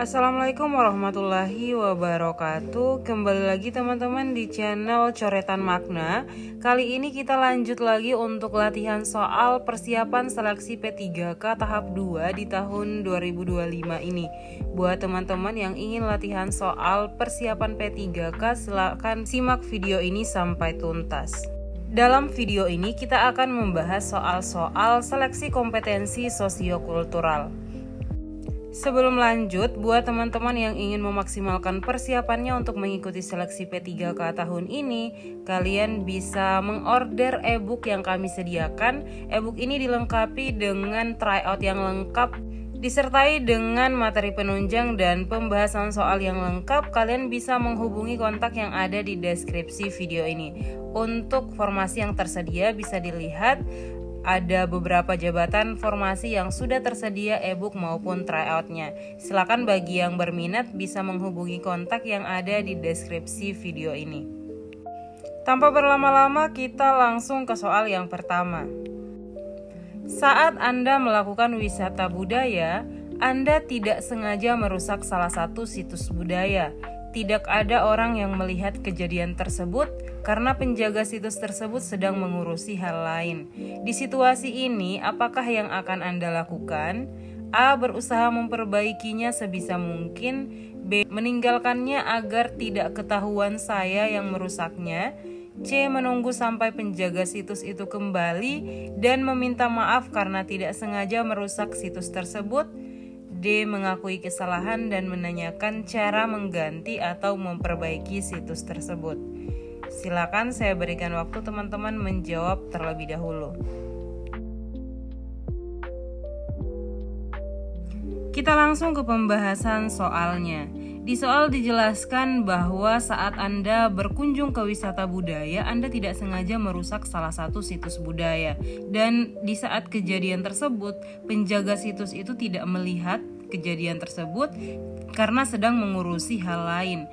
Assalamualaikum warahmatullahi wabarakatuh. Kembali lagi teman-teman di channel Coretan Makna. Kali ini kita lanjut lagi untuk latihan soal persiapan seleksi P3K tahap 2 di tahun 2025 ini. Buat teman-teman yang ingin latihan soal persiapan P3K, silakan simak video ini sampai tuntas. Dalam video ini kita akan membahas soal-soal seleksi kompetensi sosiokultural. Sebelum lanjut, buat teman-teman yang ingin memaksimalkan persiapannya untuk mengikuti seleksi P3K tahun ini, kalian bisa mengorder e-book yang kami sediakan. E-book ini dilengkapi dengan tryout yang lengkap, disertai dengan materi penunjang dan pembahasan soal yang lengkap. Kalian bisa menghubungi kontak yang ada di deskripsi video ini. Untuk formasi yang tersedia bisa dilihat, ada beberapa jabatan formasi yang sudah tersedia e-book maupun tryoutnya. Silakan bagi yang berminat bisa menghubungi kontak yang ada di deskripsi video ini. Tanpa berlama-lama, kita langsung ke soal yang pertama. Saat Anda melakukan wisata budaya, Anda tidak sengaja merusak salah satu situs budaya. Tidak ada orang yang melihat kejadian tersebut karena penjaga situs tersebut sedang mengurusi hal lain. Di situasi ini, apakah yang akan Anda lakukan? A. Berusaha memperbaikinya sebisa mungkin. B. Meninggalkannya agar tidak ketahuan saya yang merusaknya. C. Menunggu sampai penjaga situs itu kembali dan meminta maaf karena tidak sengaja merusak situs tersebut. D. Mengakui kesalahan dan menanyakan cara mengganti atau memperbaiki situs tersebut. Silakan saya berikan waktu teman-teman menjawab terlebih dahulu. Kita langsung ke pembahasan soalnya. Di soal dijelaskan bahwa saat Anda berkunjung ke wisata budaya, Anda tidak sengaja merusak salah satu situs budaya. Dan di saat kejadian tersebut, penjaga situs itu tidak melihat kejadian tersebut karena sedang mengurusi hal lain.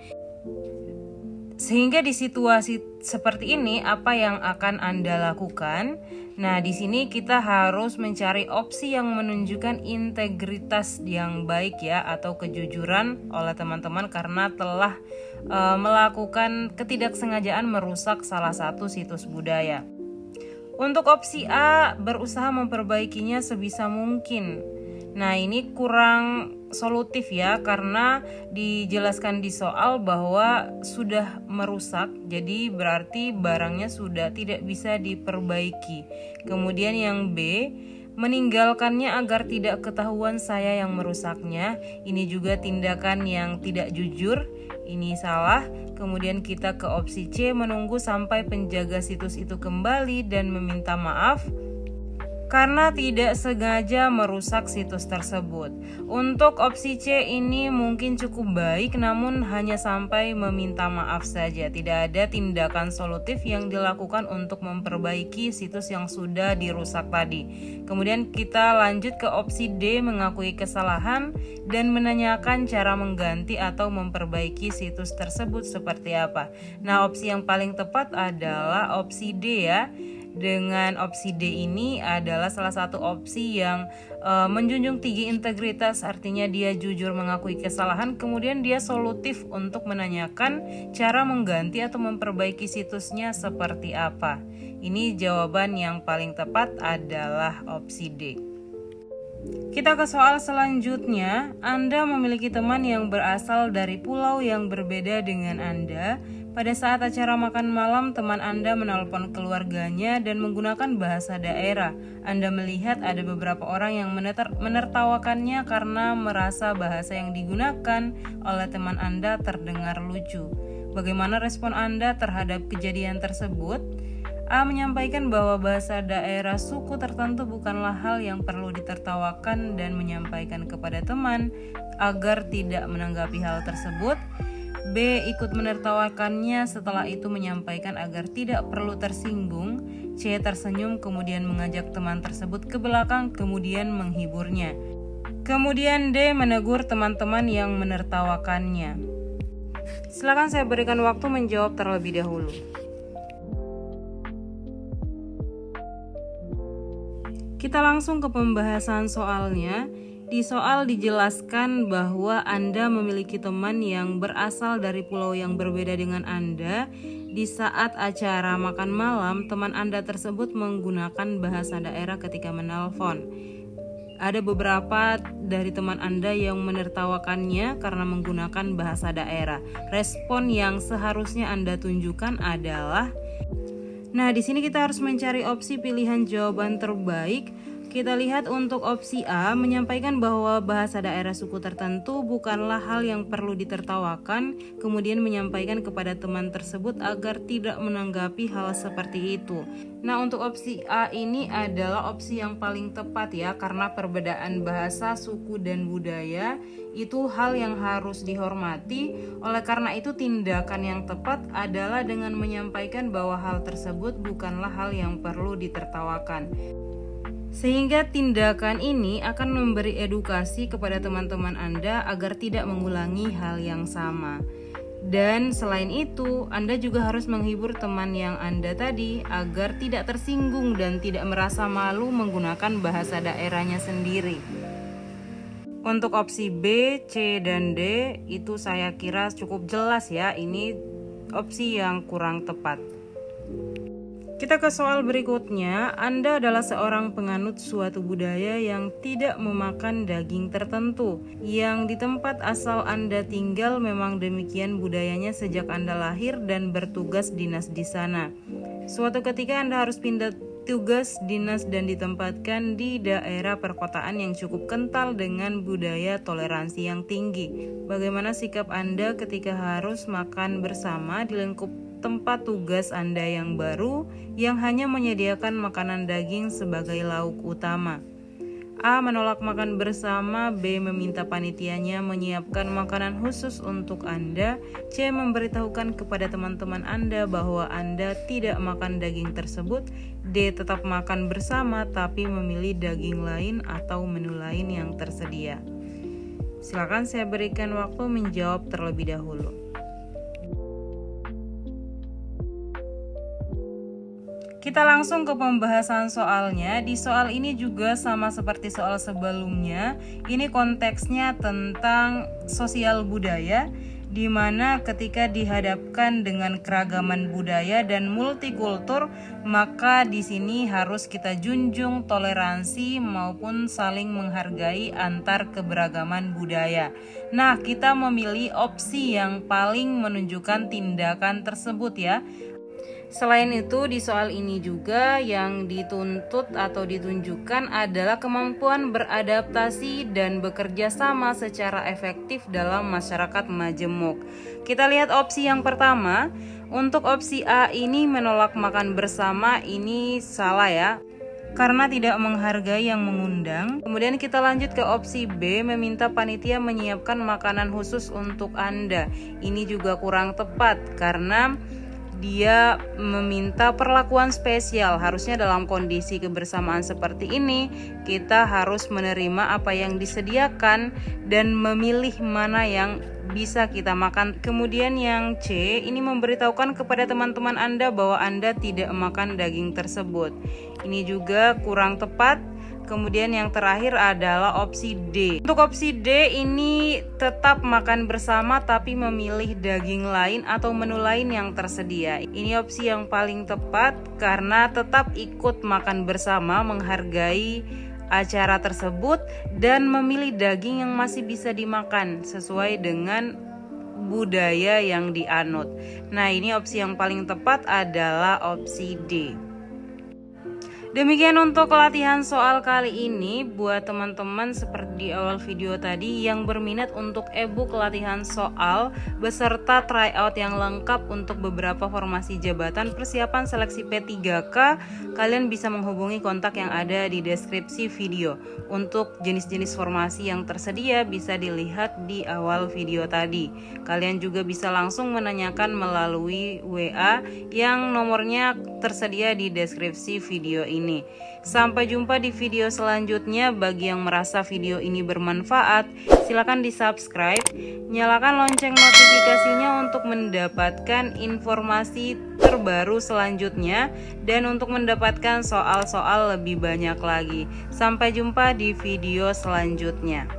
Sehingga di situasi seperti ini, apa yang akan Anda lakukan? Nah, di sini kita harus mencari opsi yang menunjukkan integritas yang baik ya, atau kejujuran oleh teman-teman karena telah melakukan ketidaksengajaan merusak salah satu situs budaya. Untuk opsi A, berusaha memperbaikinya sebisa mungkin. Nah, ini kurang solutif ya, karena dijelaskan di soal bahwa sudah merusak, jadi berarti barangnya sudah tidak bisa diperbaiki. Kemudian yang B, meninggalkannya agar tidak ketahuan saya yang merusaknya. Ini juga tindakan yang tidak jujur, ini salah. Kemudian kita ke opsi C, menunggu sampai penjaga situs itu kembali dan meminta maaf karena tidak sengaja merusak situs tersebut. Untuk opsi C ini mungkin cukup baik, namun hanya sampai meminta maaf saja. Tidak ada tindakan solutif yang dilakukan untuk memperbaiki situs yang sudah dirusak tadi. Kemudian kita lanjut ke opsi D, mengakui kesalahan dan menanyakan cara mengganti atau memperbaiki situs tersebut seperti apa. Nah, opsi yang paling tepat adalah opsi D ya. Dengan opsi D ini adalah salah satu opsi yang menjunjung tinggi integritas, artinya dia jujur mengakui kesalahan, kemudian dia solutif untuk menanyakan cara mengganti atau memperbaiki situsnya seperti apa. Ini jawaban yang paling tepat adalah opsi D. Kita ke soal selanjutnya. Anda memiliki teman yang berasal dari pulau yang berbeda dengan Anda. Pada saat acara makan malam, teman Anda menelpon keluarganya dan menggunakan bahasa daerah. Anda melihat ada beberapa orang yang menertawakannya karena merasa bahasa yang digunakan oleh teman Anda terdengar lucu. Bagaimana respon Anda terhadap kejadian tersebut? A. Menyampaikan bahwa bahasa daerah suku tertentu bukanlah hal yang perlu ditertawakan dan menyampaikan kepada teman agar tidak menanggapi hal tersebut. B. Ikut menertawakannya, setelah itu menyampaikan agar tidak perlu tersinggung. C. Tersenyum kemudian mengajak teman tersebut ke belakang kemudian menghiburnya. Kemudian D. Menegur teman-teman yang menertawakannya. Silakan saya berikan waktu menjawab terlebih dahulu. Kita langsung ke pembahasan soalnya. Di soal dijelaskan bahwa Anda memiliki teman yang berasal dari pulau yang berbeda dengan Anda. Di saat acara makan malam, teman Anda tersebut menggunakan bahasa daerah ketika menelpon. Ada beberapa dari teman Anda yang menertawakannya karena menggunakan bahasa daerah. Respon yang seharusnya Anda tunjukkan adalah, nah, di sini kita harus mencari opsi pilihan jawaban terbaik. Kita lihat untuk opsi A, menyampaikan bahwa bahasa daerah suku tertentu bukanlah hal yang perlu ditertawakan, kemudian menyampaikan kepada teman tersebut agar tidak menanggapi hal seperti itu. Nah, untuk opsi A ini adalah opsi yang paling tepat ya, karena perbedaan bahasa, suku, dan budaya itu hal yang harus dihormati. Oleh karena itu, tindakan yang tepat adalah dengan menyampaikan bahwa hal tersebut bukanlah hal yang perlu ditertawakan. Sehingga tindakan ini akan memberi edukasi kepada teman-teman Anda agar tidak mengulangi hal yang sama. Dan selain itu, Anda juga harus menghibur teman yang Anda tadi agar tidak tersinggung dan tidak merasa malu menggunakan bahasa daerahnya sendiri. Untuk opsi B, C, dan D itu saya kira cukup jelas ya, ini opsi yang kurang tepat. Kita ke soal berikutnya. Anda adalah seorang penganut suatu budaya yang tidak memakan daging tertentu, yang di tempat asal Anda tinggal memang demikian budayanya sejak Anda lahir dan bertugas dinas di sana. Suatu ketika Anda harus pindah tugas dinas dan ditempatkan di daerah perkotaan yang cukup kental dengan budaya toleransi yang tinggi. Bagaimana sikap Anda ketika harus makan bersama di lingkup tempat tugas Anda yang baru yang hanya menyediakan makanan daging sebagai lauk utama? A. Menolak makan bersama. B. Meminta panitianya menyiapkan makanan khusus untuk Anda. C. Memberitahukan kepada teman-teman Anda bahwa Anda tidak makan daging tersebut. D. Tetap makan bersama tapi memilih daging lain atau menu lain yang tersedia. Silakan saya berikan waktu menjawab terlebih dahulu. Kita langsung ke pembahasan soalnya. Di soal ini juga sama seperti soal sebelumnya. Ini konteksnya tentang sosial budaya, di mana ketika dihadapkan dengan keragaman budaya dan multikultur, maka di sini harus kita junjung toleransi maupun saling menghargai antar keberagaman budaya. Nah, kita memilih opsi yang paling menunjukkan tindakan tersebut ya. Selain itu, di soal ini juga yang dituntut atau ditunjukkan adalah kemampuan beradaptasi dan bekerja sama secara efektif dalam masyarakat majemuk. Kita lihat opsi yang pertama. Untuk opsi A ini menolak makan bersama, ini salah ya, karena tidak menghargai yang mengundang. Kemudian kita lanjut ke opsi B, meminta panitia menyiapkan makanan khusus untuk Anda. Ini juga kurang tepat karena dia meminta perlakuan spesial. Harusnya dalam kondisi kebersamaan seperti ini kita harus menerima apa yang disediakan dan memilih mana yang bisa kita makan. Kemudian yang C, ini memberitahukan kepada teman-teman Anda bahwa Anda tidak makan daging tersebut. Ini juga kurang tepat. Kemudian yang terakhir adalah opsi D. Untuk opsi D ini tetap makan bersama tapi memilih daging lain atau menu lain yang tersedia. Ini opsi yang paling tepat karena tetap ikut makan bersama, menghargai acara tersebut dan memilih daging yang masih bisa dimakan sesuai dengan budaya yang dianut. Nah, ini opsi yang paling tepat adalah opsi D. Demikian untuk latihan soal kali ini. Buat teman-teman seperti di awal video tadi yang berminat untuk e-book latihan soal beserta tryout yang lengkap untuk beberapa formasi jabatan persiapan seleksi P3K, kalian bisa menghubungi kontak yang ada di deskripsi video. Untuk jenis-jenis formasi yang tersedia bisa dilihat di awal video tadi. Kalian juga bisa langsung menanyakan melalui WA yang nomornya tersedia di deskripsi video ini. ini. Sampai jumpa di video selanjutnya. Bagi yang merasa video ini bermanfaat, silakan di-subscribe, nyalakan lonceng notifikasinya untuk mendapatkan informasi terbaru selanjutnya dan untuk mendapatkan soal-soal lebih banyak lagi. Sampai jumpa di video selanjutnya.